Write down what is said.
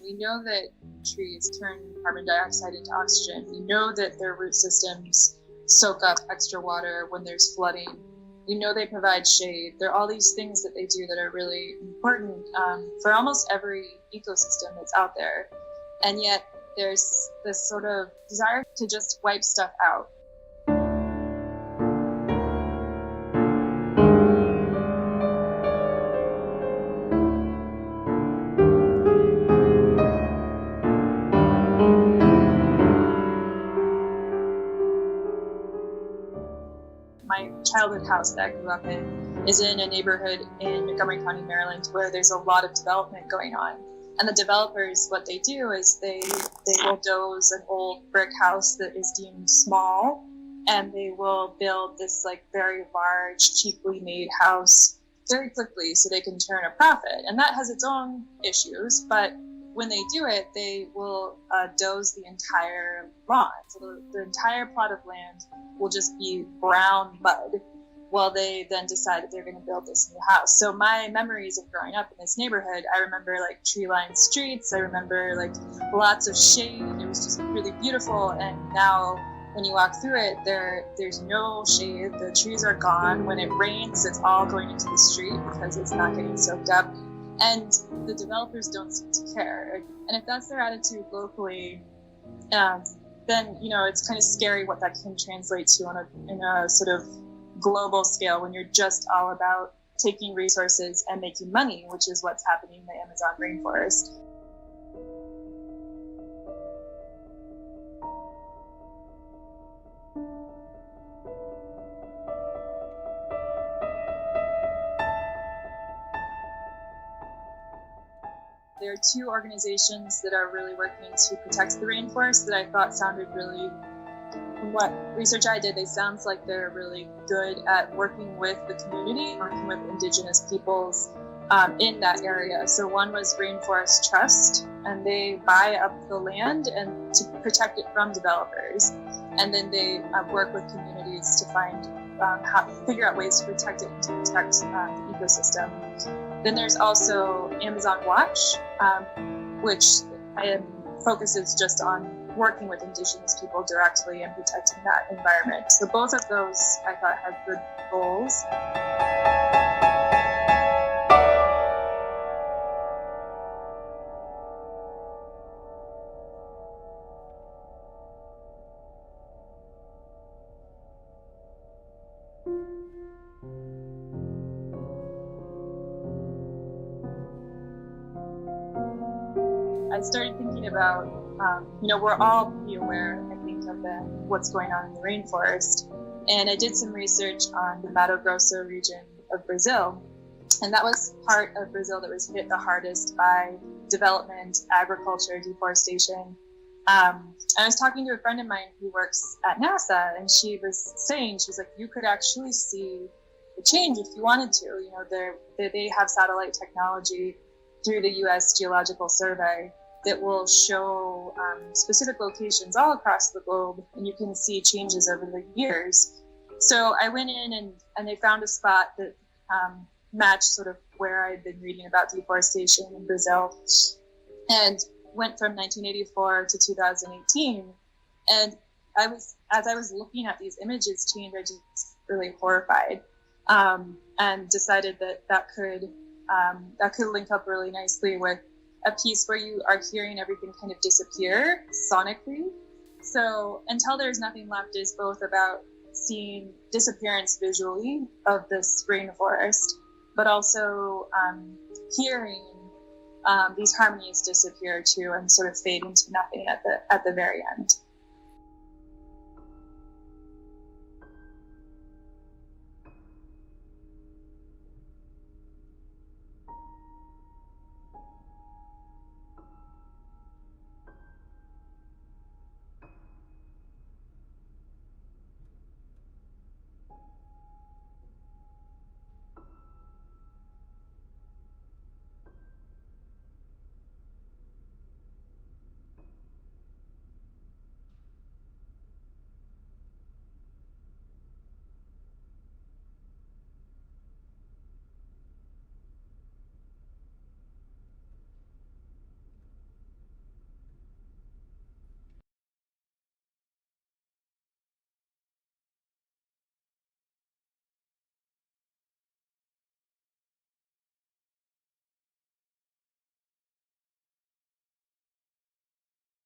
We know that trees turn carbon dioxide into oxygen. We know that their root systems soak up extra water when there's flooding. We know they provide shade. There are all these things that they do that are really important for almost every ecosystem that's out there. And yet there's this sort of desire to just wipe stuff out. My childhood house that I grew up in is in a neighborhood in Montgomery County, Maryland, where there's a lot of development going on. And the developers, what they do is they bulldoze an old brick house that is deemed small, and they will build this like very large, cheaply made house very quickly so they can turn a profit. And that has its own issues, but when they do it, they will doze the entire lawn. So the entire plot of land will just be brown mud while they then decide that they're going to build this new house. So my memories of growing up in this neighborhood, I remember like tree-lined streets. I remember like lots of shade. It was just really beautiful. And now when you walk through it, there's no shade. The trees are gone. When it rains, it's all going into the street because it's not getting soaked up. And the developers don't seem to care. And if that's their attitude locally, then, you know, it's kind of scary what that can translate to in a sort of global scale when you're just all about taking resources and making money, which is what's happening in the Amazon rainforest. There are two organizations that are really working to protect the rainforest that I thought sounded really, from what research I did, they sound like they're really good at working with the community, working with indigenous peoples in that area. So one was Rainforest Trust, and they buy up the land and to protect it from developers. And then they work with communities to figure out ways to protect it and to protect the ecosystem. Then there's also Amazon Watch, which focuses just on working with indigenous people directly and protecting that environment. So both of those I thought had good goals. I started thinking about, we're all pretty aware, I think, of what's going on in the rainforest. And I did some research on the Mato Grosso region of Brazil. And that was part of Brazil that was hit the hardest by development, agriculture, deforestation. I was talking to a friend of mine who works at NASA, and she was saying, she's like, you could actually see the change if you wanted to. You know, they have satellite technology through the U.S. Geological Survey that will show specific locations all across the globe, and you can see changes over the years. So I went in and they found a spot that matched sort of where I'd been reading about deforestation in Brazil, and went from 1984 to 2018. And as I was looking at these images change, I just really horrified, and decided that could link up really nicely with a piece where you are hearing everything kind of disappear sonically. So Until There's Nothing Left is both about seeing disappearance visually of this rainforest, but also hearing these harmonies disappear too and sort of fade into nothing at the very end.